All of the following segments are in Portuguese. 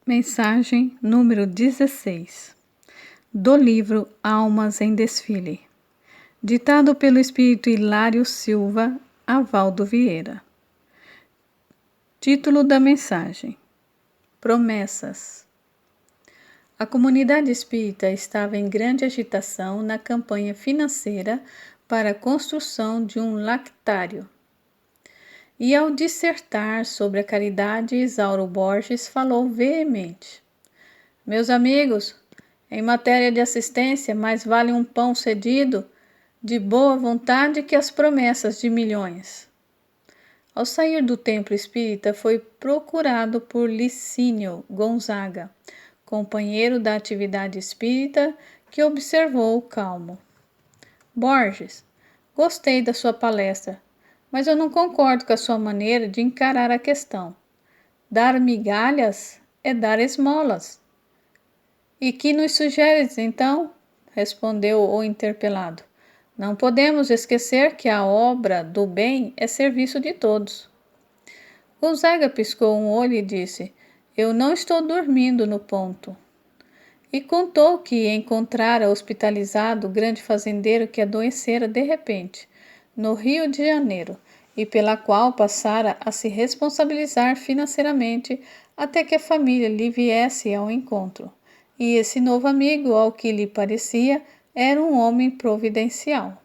Mensagem número 16, do livro Almas em Desfile, ditado pelo Espírito Hilário Silva, Avaldo Vieira. Título da mensagem: Promessas. A comunidade espírita estava em grande agitação na campanha financeira para a construção de um lactário. E ao dissertar sobre a caridade, Isauro Borges falou veemente: Meus amigos, em matéria de assistência, mais vale um pão cedido de boa vontade que as promessas de milhões. Ao sair do templo espírita, foi procurado por Licínio Gonzaga, companheiro da atividade espírita, que observou calmo: Borges, gostei da sua palestra, mas eu não concordo com a sua maneira de encarar a questão. Dar migalhas é dar esmolas. E que nos sugeres, então? Respondeu o interpelado. Não podemos esquecer que a obra do bem é serviço de todos. Gonzaga piscou um olho e disse: Eu não estou dormindo no ponto. E contou que encontrara hospitalizado o grande fazendeiro que adoecera de repente, no Rio de Janeiro, e pela qual passara a se responsabilizar financeiramente até que a família lhe viesse ao encontro. E esse novo amigo, ao que lhe parecia, era um homem providencial.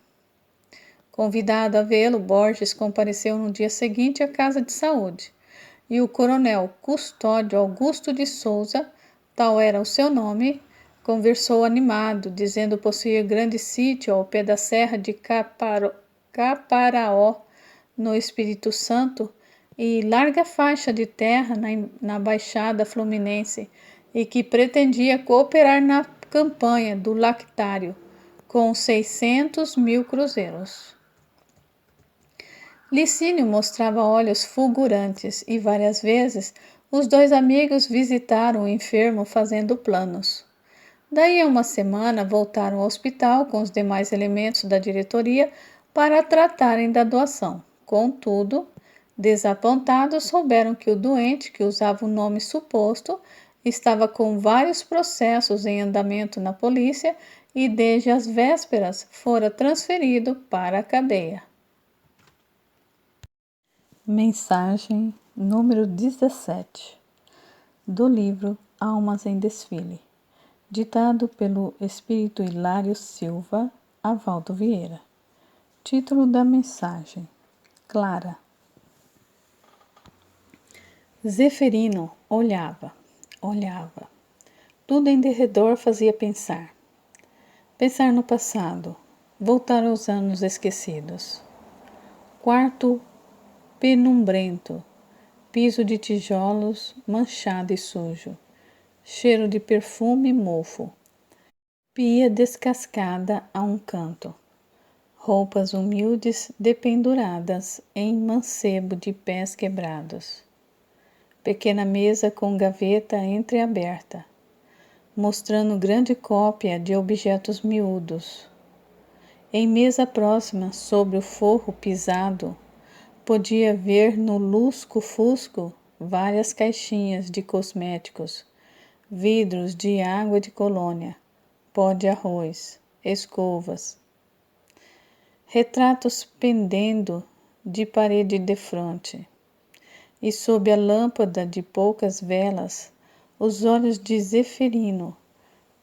Convidado a vê-lo, Borges compareceu no dia seguinte à casa de saúde, e o coronel Custódio Augusto de Souza, tal era o seu nome, conversou animado, dizendo possuir grande sítio ao pé da serra de Caparaó, no Espírito Santo, e larga faixa de terra na Baixada Fluminense, e que pretendia cooperar na campanha do lactário, com 600 mil cruzeiros. Licínio mostrava olhos fulgurantes e várias vezes os dois amigos visitaram o enfermo fazendo planos. Daí a uma semana voltaram ao hospital com os demais elementos da diretoria para tratarem da doação. Contudo, desapontados, souberam que o doente, que usava o nome suposto, estava com vários processos em andamento na polícia e desde as vésperas fora transferido para a cadeia. Mensagem número 17, do livro Almas em Desfile, ditado pelo Espírito Hilário Silva, Avaldo Vieira. Título da mensagem: Clara. Zeferino olhava. Tudo em derredor fazia pensar. Pensar no passado, voltar aos anos esquecidos. Quarto penumbrento, piso de tijolos manchado e sujo, cheiro de perfume e mofo. Pia descascada a um canto. Roupas humildes dependuradas em mancebo de pés quebrados. Pequena mesa com gaveta entreaberta, mostrando grande cópia de objetos miúdos. Em mesa próxima, sobre o forro pisado, podia ver no lusco-fusco várias caixinhas de cosméticos, vidros de água de colônia, pó de arroz, escovas. Retratos pendendo de parede defronte, e sob a lâmpada de poucas velas, os olhos de Zeferino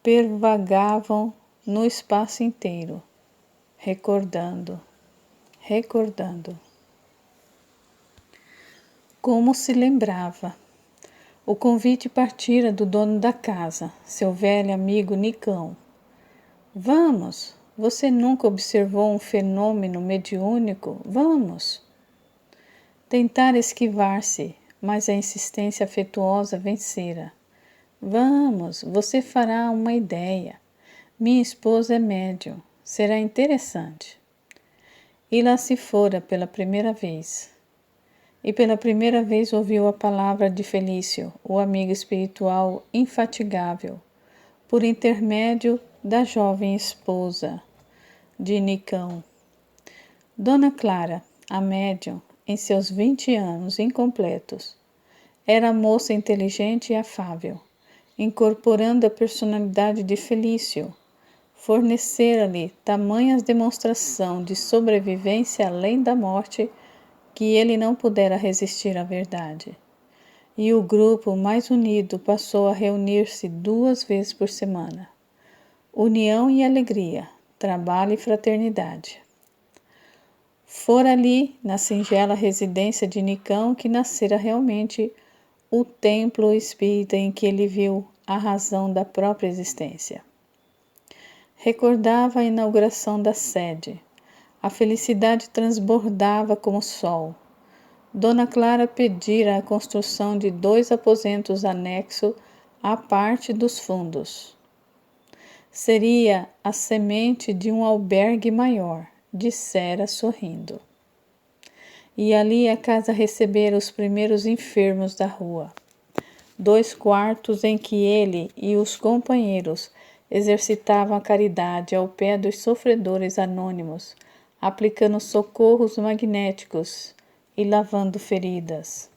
pervagavam no espaço inteiro, recordando. Como se lembrava, o convite partira do dono da casa, seu velho amigo Nicão. Vamos! Você nunca observou um fenômeno mediúnico? Vamos! Tentara esquivar-se, mas a insistência afetuosa vencera. Vamos, você fará uma ideia. Minha esposa é médium, será interessante. E lá se fora pela primeira vez. E pela primeira vez ouviu a palavra de Felício, o amigo espiritual infatigável, por intermédio da jovem esposa. de Nicão. Dona Clara, a médium, em seus 20 anos incompletos, era moça inteligente e afável, incorporando a personalidade de Felício. Fornecera-lhe tamanhas demonstração de sobrevivência além da morte que ele não pudera resistir à verdade. E o grupo mais unido passou a reunir-se 2 vezes por semana. União e alegria, trabalho e fraternidade. Fora ali, na singela residência de Nicão, que nascera realmente o templo espírita em que ele viu a razão da própria existência. Recordava a inauguração da sede. A felicidade transbordava como sol. Dona Clara pedira a construção de 2 aposentos anexos à parte dos fundos. Seria a semente de um albergue maior, dissera sorrindo. E ali a casa recebera os primeiros enfermos da rua. 2 quartos em que ele e os companheiros exercitavam a caridade ao pé dos sofredores anônimos, aplicando socorros magnéticos e lavando feridas.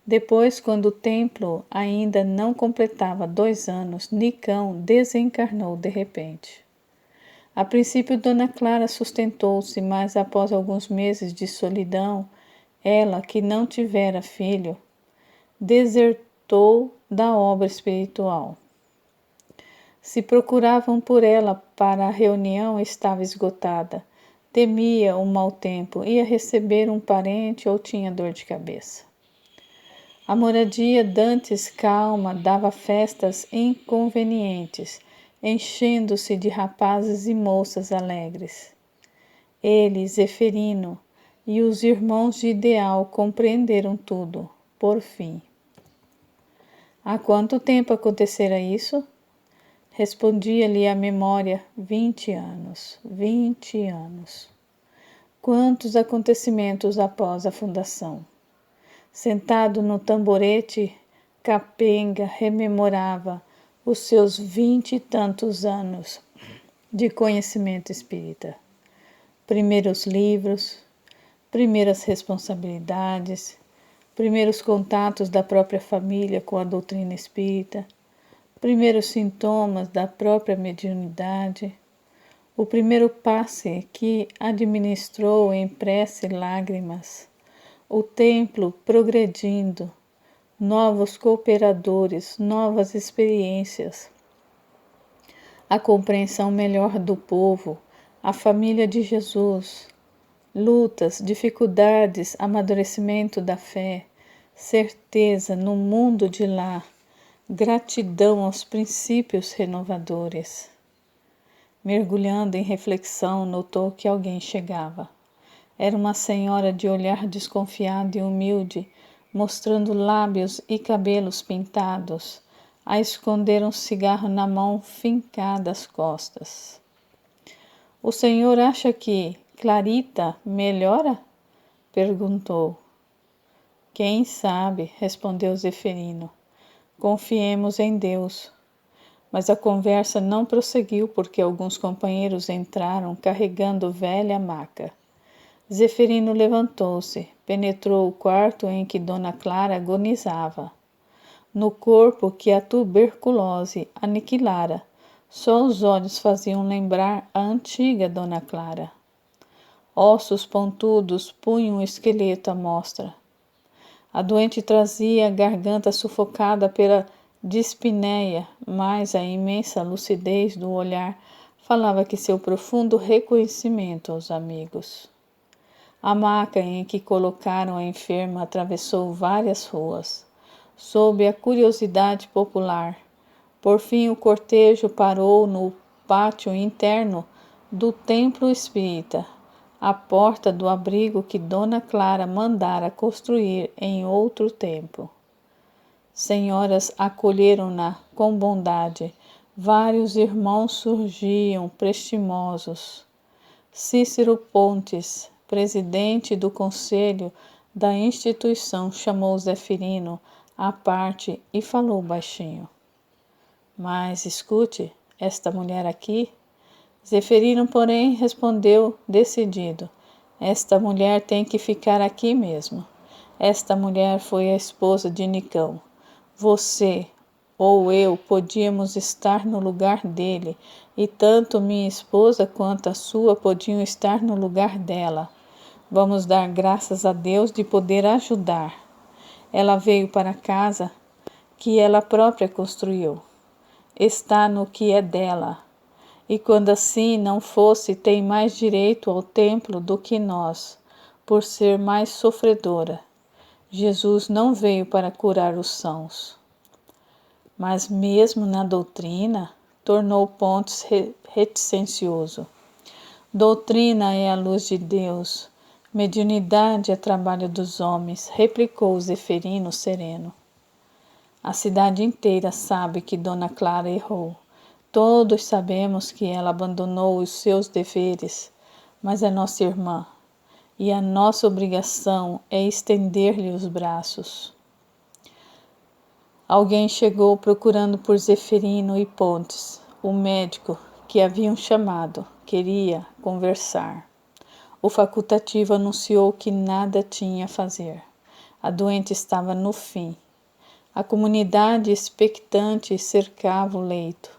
Depois, quando o templo ainda não completava 2 anos, Nicão desencarnou de repente. A princípio, Dona Clara sustentou-se, mas após alguns meses de solidão, ela, que não tivera filho, desertou da obra espiritual. Se procuravam por ela para a reunião, estava esgotada. Temia o mau tempo, ia receber um parente ou tinha dor de cabeça. A moradia dantes calma dava festas inconvenientes, enchendo-se de rapazes e moças alegres. Ele, Zeferino, e os irmãos de ideal compreenderam tudo, por fim. Há quanto tempo acontecera isso? Respondia-lhe a memória: 20 anos, 20 anos. Quantos acontecimentos após a fundação? Sentado no tamborete, capenga rememorava os seus 20 e tantos anos de conhecimento espírita. Primeiros livros, primeiras responsabilidades, primeiros contatos da própria família com a doutrina espírita, primeiros sintomas da própria mediunidade, o primeiro passe que administrou em prece e lágrimas, o templo progredindo, novos cooperadores, novas experiências, a compreensão melhor do povo, a família de Jesus, lutas, dificuldades, amadurecimento da fé, certeza no mundo de lá, gratidão aos princípios renovadores. Mergulhando em reflexão, notou que alguém chegava. Era uma senhora de olhar desconfiado e humilde, mostrando lábios e cabelos pintados, a esconder um cigarro na mão fincada às costas. O senhor acha que Clarita melhora? Perguntou. Quem sabe, respondeu Zeferino. Confiemos em Deus. Mas a conversa não prosseguiu porque alguns companheiros entraram carregando velha maca. Zeferino levantou-se, penetrou o quarto em que Dona Clara agonizava. No corpo que a tuberculose aniquilara, só os olhos faziam lembrar a antiga Dona Clara. Ossos pontudos punham o esqueleto à mostra. A doente trazia a garganta sufocada pela dispneia, mas a imensa lucidez do olhar falava que seu profundo reconhecimento aos amigos. A maca em que colocaram a enferma atravessou várias ruas, sob a curiosidade popular. Por fim, o cortejo parou no pátio interno do templo espírita, à porta do abrigo que Dona Clara mandara construir em outro tempo. Senhoras acolheram-na com bondade. Vários irmãos surgiam prestimosos. Cícero Pontes, presidente do conselho da instituição, chamou Zeferino à parte e falou baixinho. Mas escute, esta mulher aqui, Zeferino, porém, respondeu decidido: esta mulher tem que ficar aqui mesmo. Esta mulher foi a esposa de Nicão. Você ou eu podíamos estar no lugar dele, e tanto minha esposa quanto a sua podiam estar no lugar dela. Vamos dar graças a Deus de poder ajudar. Ela veio para casa que ela própria construiu. Está no que é dela. E quando assim não fosse, tem mais direito ao templo do que nós, por ser mais sofredora. Jesus não veio para curar os sãos. Mas mesmo na doutrina, tornou Pontes reticencioso. Doutrina é a luz de Deus, mediunidade é trabalho dos homens, replicou Zeferino sereno. A cidade inteira sabe que Dona Clara errou. Todos sabemos que ela abandonou os seus deveres, mas é nossa irmã, e a nossa obrigação é estender-lhe os braços. Alguém chegou procurando por Zeferino e Pontes. O médico que haviam chamado queria conversar. O facultativo anunciou que nada tinha a fazer. A doente estava no fim. A comunidade expectante cercava o leito.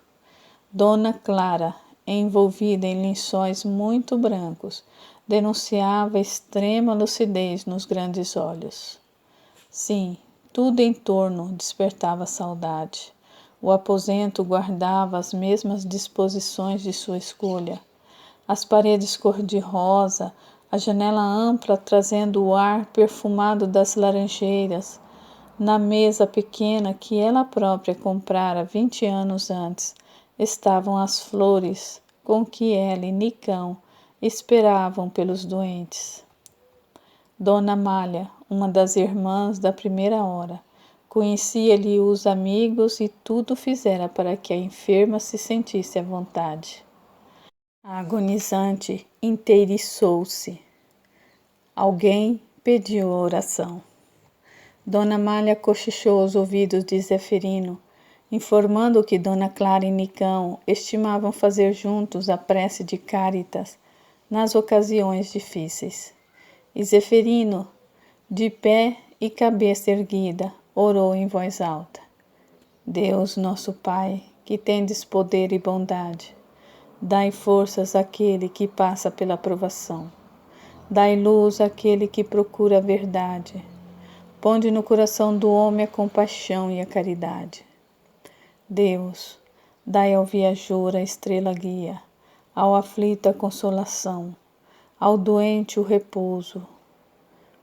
Dona Clara, envolvida em lençóis muito brancos, denunciava extrema lucidez nos grandes olhos. Sim, tudo em torno despertava saudade. O aposento guardava as mesmas disposições de sua escolha. As paredes cor-de-rosa, a janela ampla trazendo o ar perfumado das laranjeiras. Na mesa pequena que ela própria comprara 20 anos antes, estavam as flores com que ela e Nicão esperavam pelos doentes. Dona Amália, uma das irmãs da primeira hora, conhecia-lhe os amigos e tudo fizera para que a enferma se sentisse à vontade. A agonizante inteiriçou-se. Alguém pediu oração. Dona Amália cochichou aos ouvidos de Zeferino, informando que Dona Clara e Nicão estimavam fazer juntos a prece de Cáritas nas ocasiões difíceis. E Zeferino, de pé e cabeça erguida, orou em voz alta. Deus, nosso Pai, que tendes poder e bondade, dai forças àquele que passa pela provação. Dai luz àquele que procura a verdade. Ponde no coração do homem a compaixão e a caridade. Deus, dai ao viajor a estrela guia, ao aflito a consolação, ao doente o repouso.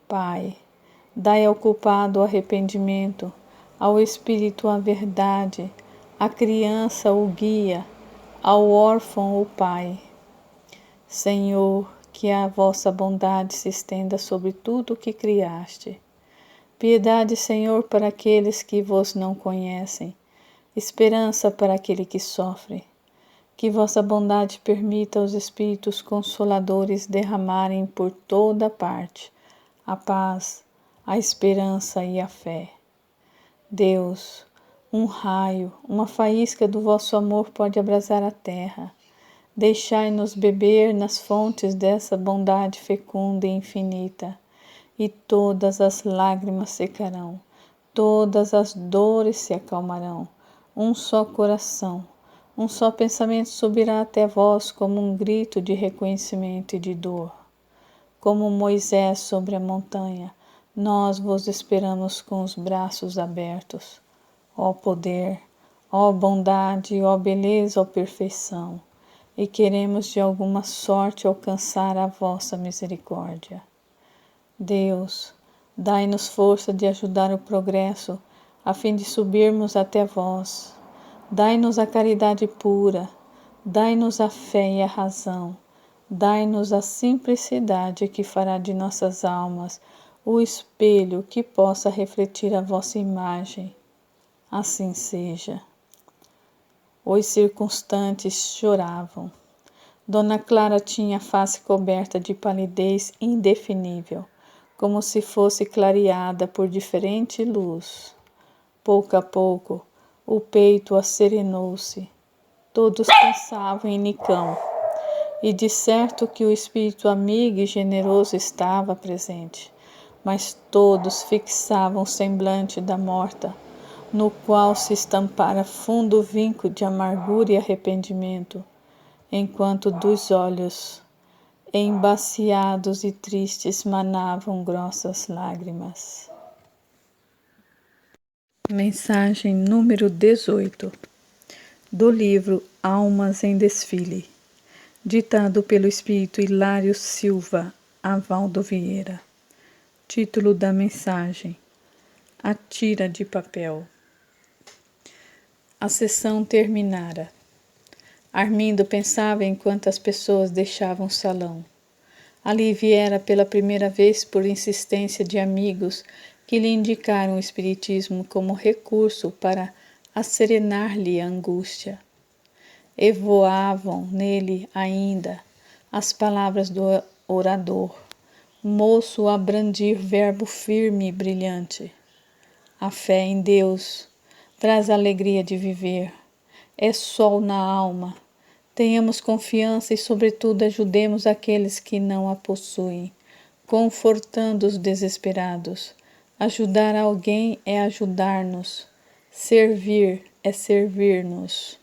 Pai, dai ao culpado o arrependimento, ao espírito a verdade, à criança o guia, ao órfão o pai. Senhor, que a vossa bondade se estenda sobre tudo o que criaste. Piedade, Senhor, para aqueles que vos não conhecem, esperança para aquele que sofre. Que vossa bondade permita aos Espíritos Consoladores derramarem por toda parte a paz, a esperança e a fé. Deus, um raio, uma faísca do vosso amor pode abrasar a terra. Deixai-nos beber nas fontes dessa bondade fecunda e infinita, e todas as lágrimas secarão, todas as dores se acalmarão. Um só coração, um só pensamento subirá até vós como um grito de reconhecimento e de dor. Como Moisés sobre a montanha, nós vos esperamos com os braços abertos. Ó poder, ó bondade, ó beleza, ó perfeição, e queremos de alguma sorte alcançar a vossa misericórdia. Deus, dai-nos força de ajudar o progresso, a fim de subirmos até vós. Dai-nos a caridade pura, dai-nos a fé e a razão, dai-nos a simplicidade que fará de nossas almas o espelho que possa refletir a vossa imagem. Assim seja. Os circunstantes choravam. Dona Clara tinha a face coberta de palidez indefinível, como se fosse clareada por diferente luz. Pouco a pouco, o peito acerenou-se. Todos pensavam em Nicão. e de certo que o espírito amigo e generoso estava presente, mas todos fixavam o semblante da morta, no qual se estampara fundo vinco de amargura e arrependimento, enquanto dos olhos, embaciados e tristes, manavam grossas lágrimas. Mensagem número 18, do livro Almas em Desfile, ditado pelo espírito Hilário Silva Avaldo Vieira. Título da mensagem: A tira de papel. A sessão terminara. Armindo pensava enquanto as pessoas deixavam o salão. Ali viera pela primeira vez por insistência de amigos que lhe indicaram o espiritismo como recurso para asserenar-lhe a angústia. Evoavam nele ainda as palavras do orador, moço a brandir verbo firme e brilhante. A fé em Deus traz a alegria de viver, é sol na alma. Tenhamos confiança e, sobretudo, ajudemos aqueles que não a possuem, confortando os desesperados. Ajudar alguém é ajudar-nos, servir é servir-nos.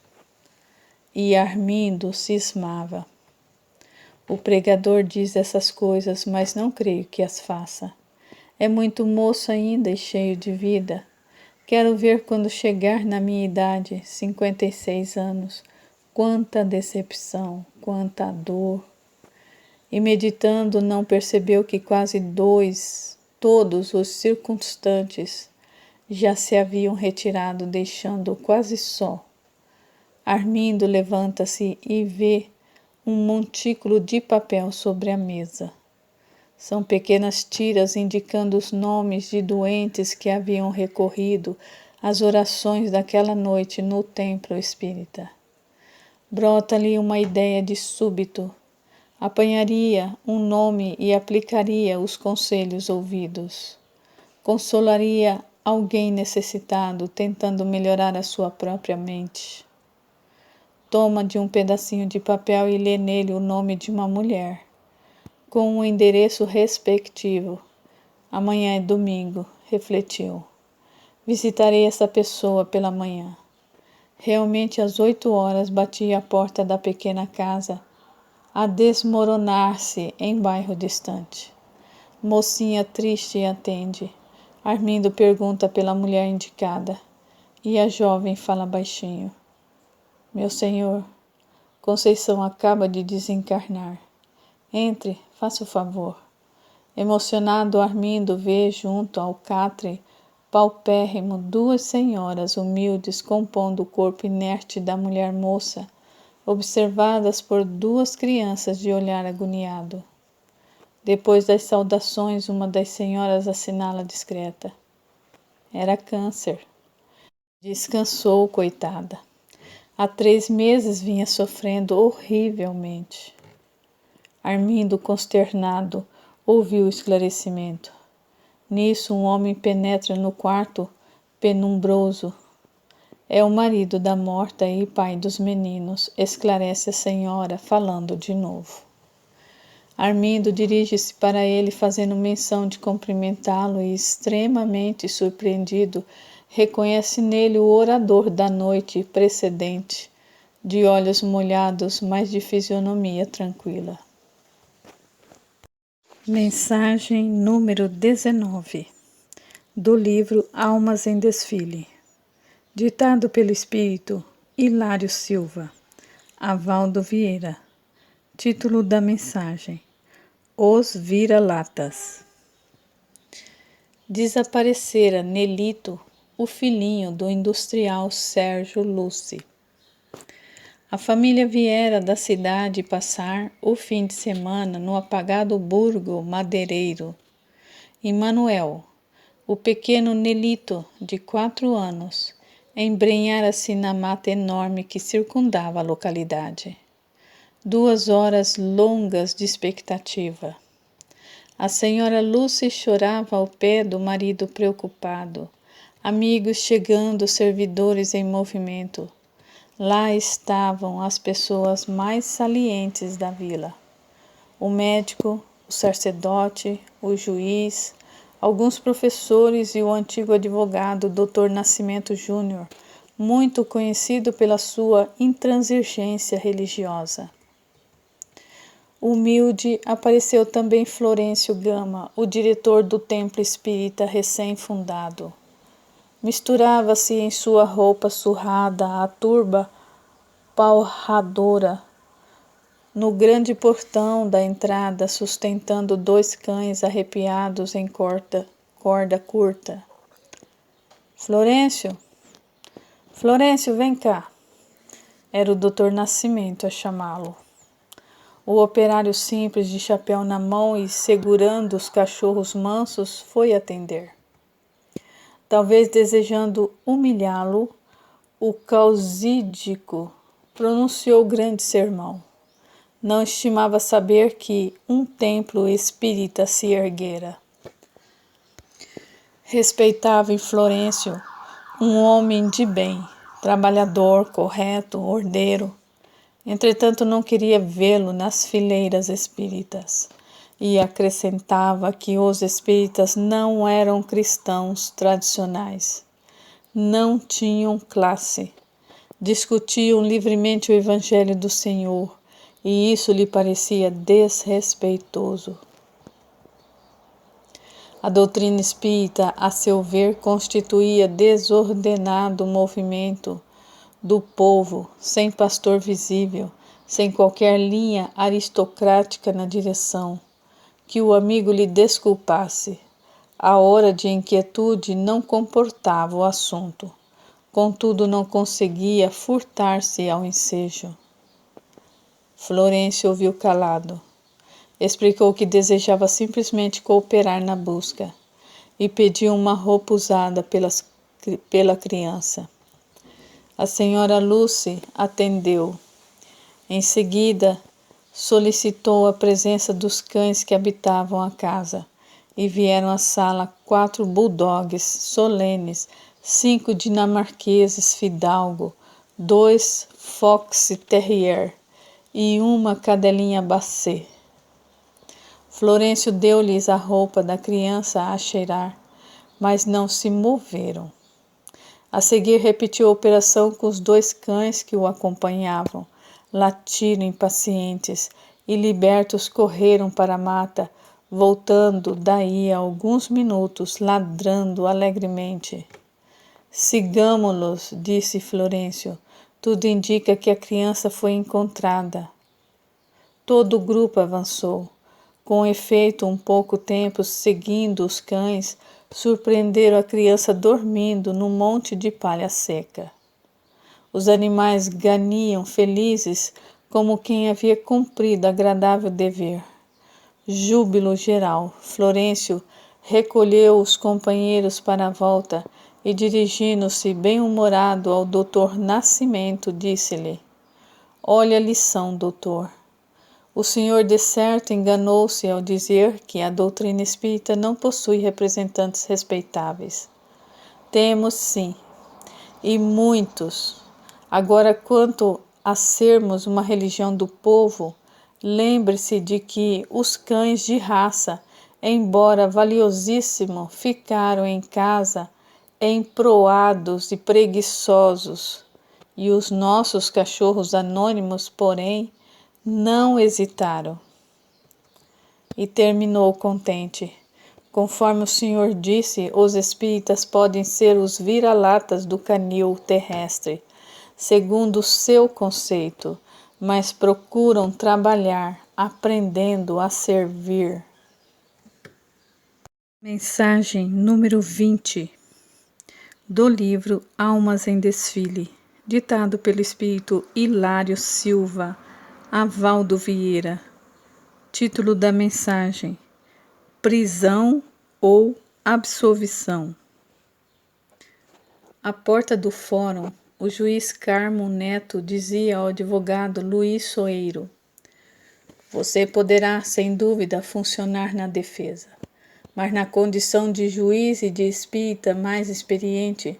E Armindo cismava. O pregador diz essas coisas, mas não creio que as faça. É muito moço ainda e cheio de vida. Quero ver quando chegar na minha idade, 56 anos, quanta decepção, quanta dor. E meditando, não percebeu que quase todos os circunstantes já se haviam retirado, deixando-o quase só. Armindo levanta-se e vê um montículo de papel sobre a mesa. São pequenas tiras indicando os nomes de doentes que haviam recorrido às orações daquela noite no templo espírita. Brota-lhe uma ideia de súbito. Apanharia um nome e aplicaria os conselhos ouvidos. Consolaria alguém necessitado, tentando melhorar a sua própria mente. Toma de um pedacinho de papel e lê nele o nome de uma mulher, com um endereço respectivo. Amanhã é domingo, refletiu. Visitarei essa pessoa pela manhã. Realmente, às 8 horas, batia a porta da pequena casa, a desmoronar-se em bairro distante. Mocinha triste atende. Armindo pergunta pela mulher indicada, e a jovem fala baixinho. Meu senhor, Conceição acaba de desencarnar. Entre, faça o favor. Emocionado, Armindo vê junto ao catre paupérrimo 2 senhoras humildes compondo o corpo inerte da mulher moça, observadas por 2 crianças de olhar agoniado. Depois das saudações, uma das senhoras assinala discreta. Era câncer. Descansou, coitada. Há 3 meses vinha sofrendo horrivelmente. Armindo, consternado, ouviu o esclarecimento. Nisso, um homem penetra no quarto penumbroso. É o marido da morta e pai dos meninos, esclarece a senhora, falando de novo. Armindo dirige-se para ele, fazendo menção de cumprimentá-lo e, extremamente surpreendido, reconhece nele o orador da noite precedente, de olhos molhados, mas de fisionomia tranquila. Mensagem número 19, do livro Almas em Desfile, ditado pelo espírito Hilário Silva Avaldo Vieira. Título da mensagem: Os Vira-Latas. Desaparecera Nelito, o filhinho do industrial Sérgio Luci. A família viera da cidade passar o fim de semana no apagado burgo madeireiro. E Manuel, o pequeno Nelito, de 4 anos, embrenhara-se na mata enorme que circundava a localidade. 2 horas longas de expectativa. A senhora Lucy chorava ao pé do marido preocupado, amigos chegando, servidores em movimento. Lá estavam as pessoas mais salientes da vila: o médico, o sacerdote, o juiz, alguns professores e o antigo advogado Dr. Nascimento Júnior, muito conhecido pela sua intransigência religiosa. Humilde apareceu também Florêncio Gama, o diretor do templo espírita recém-fundado. Misturava-se em sua roupa surrada a turba palradora no grande portão da entrada, sustentando 2 cães arrepiados em corda curta. Florêncio, vem cá. Era o Dr. Nascimento a chamá-lo. O operário simples, de chapéu na mão e segurando os cachorros mansos, foi atender. Talvez desejando humilhá-lo, o causídico pronunciou grande sermão. Não estimava saber que um templo espírita se erguera. Respeitava em Florêncio um homem de bem, trabalhador, correto, ordeiro. Entretanto, não queria vê-lo nas fileiras espíritas e acrescentava que os espíritas não eram cristãos tradicionais, não tinham classe, discutiam livremente o Evangelho do Senhor e isso lhe parecia desrespeitoso. A doutrina espírita, a seu ver, constituía desordenado movimento do povo, sem pastor visível, sem qualquer linha aristocrática na direção. Que o amigo lhe desculpasse. A hora de inquietude não comportava o assunto. Contudo, não conseguia furtar-se ao ensejo. Florêncio ouviu calado. Explicou que desejava simplesmente cooperar na busca e pediu uma roupa usada pela criança. A senhora Lucy atendeu. Em seguida, solicitou a presença dos cães que habitavam a casa e vieram à sala 4 bulldogs solenes, 5 dinamarqueses fidalgo, 2 fox terrier e uma cadelinha Basset. Florêncio deu-lhes a roupa da criança a cheirar, mas não se moveram. A seguir repetiu a operação com os 2 cães que o acompanhavam. Latiram impacientes e libertos correram para a mata, voltando daí a alguns minutos, ladrando alegremente. Sigamo-los, disse Florêncio. Tudo indica que a criança foi encontrada. Todo o grupo avançou. Com efeito, um pouco tempo seguindo os cães, surpreenderam a criança dormindo num monte de palha seca. Os animais ganiam felizes como quem havia cumprido agradável dever. Júbilo geral. Florêncio recolheu os companheiros para a volta e, dirigindo-se bem-humorado ao doutor Nascimento, disse-lhe: Olha a lição, doutor. O senhor de certo enganou-se ao dizer que a doutrina espírita não possui representantes respeitáveis. Temos sim, e muitos. Agora, quanto a sermos uma religião do povo, lembre-se de que os cães de raça, embora valiosíssimos, ficaram em casa emproados e preguiçosos, e os nossos cachorros anônimos, porém, não hesitaram. E terminou contente. Conforme o senhor disse, os espíritas podem ser os vira-latas do canil terrestre, segundo o seu conceito, mas procuram trabalhar, aprendendo a servir. Mensagem número 20 do livro Almas em Desfile, ditado pelo espírito Hilário Silva, Avaldo Vieira. Título da mensagem: Prisão ou absolvição. À porta do fórum, o juiz Carmo Neto dizia ao advogado Luís Soeiro: Você poderá, sem dúvida, funcionar na defesa, mas na condição de juiz e de espírita mais experiente,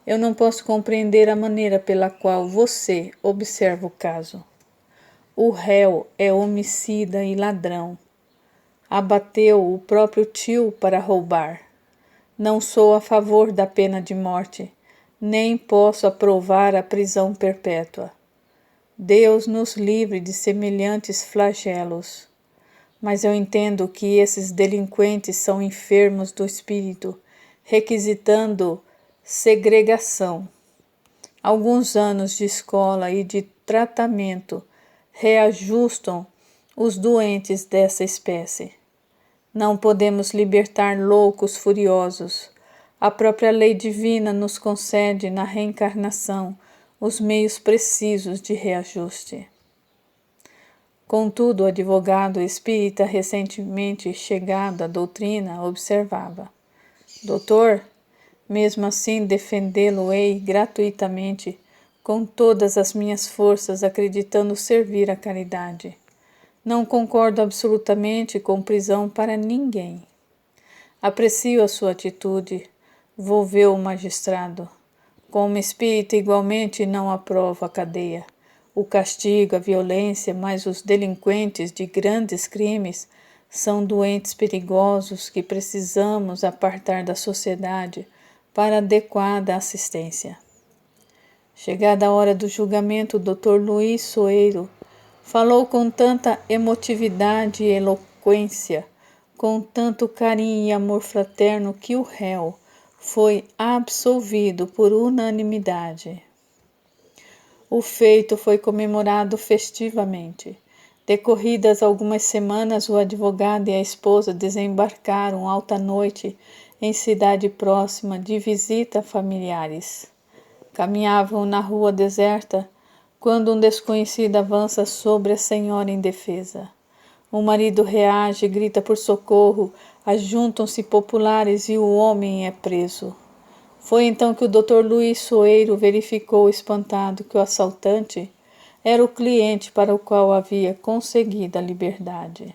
Eu não posso compreender a maneira pela qual você observa o caso. O réu é homicida e ladrão. Abateu o próprio tio para roubar. Não sou a favor da pena de morte, nem posso aprovar a prisão perpétua. Deus nos livre de semelhantes flagelos. Mas eu entendo que esses delinquentes são enfermos do espírito, requisitando segregação. Alguns anos de escola e de tratamento reajustam os doentes dessa espécie. Não podemos libertar loucos furiosos. A própria lei divina nos concede na reencarnação os meios precisos de reajuste. Contudo, o advogado espírita recentemente chegado à doutrina observava: Doutor, mesmo assim defendê-lo-ei gratuitamente, com todas as minhas forças, acreditando servir a caridade. Não concordo absolutamente com prisão para ninguém. Aprecio a sua atitude, volveu o magistrado. Como espírita, igualmente não aprovo a cadeia. O castigo, a violência, mas os delinquentes de grandes crimes são doentes perigosos que precisamos apartar da sociedade para adequada assistência. Chegada a hora do julgamento, o Dr. Luiz Soeiro falou com tanta emotividade e eloquência, com tanto carinho e amor fraterno, que o réu foi absolvido por unanimidade. O feito foi comemorado festivamente. Decorridas algumas semanas, o advogado e a esposa desembarcaram alta noite em cidade próxima de visita a familiares. Caminhavam na rua deserta quando um desconhecido avança sobre a senhora indefesa. O marido reage, grita por socorro, ajuntam-se populares e o homem é preso. Foi então que o Dr. Luiz Soeiro verificou espantado que o assaltante era o cliente para o qual havia conseguido a liberdade.